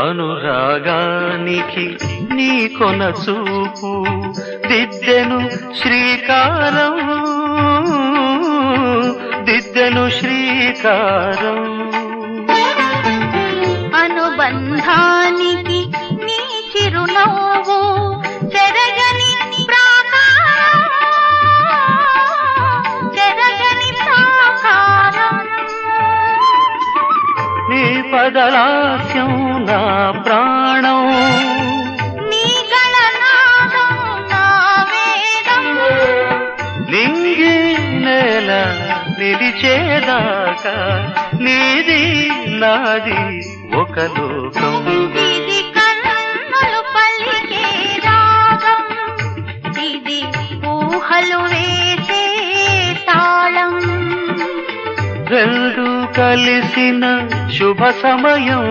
అనురాగానికి నీ కొన చూపు దిద్దెను శ్రీకారం, దిద్దెను శ్రీకారం. అనుబంధానికి నీ చిరునవ్వు చెరగని ప్రాకారం, చెరగని ప్రాకారం. నీ పదలాస్యం నా ప్రాణం, నీ గళనాదం నా వేదం. నింగి నేల నిలిచేదాకా నీది నాది ఒక లోకం. ఇది కన్నులు పలికే రాగం, ఇది ఊహలు వేసే తాళం. రెండు కలిసిన శుభ సమయం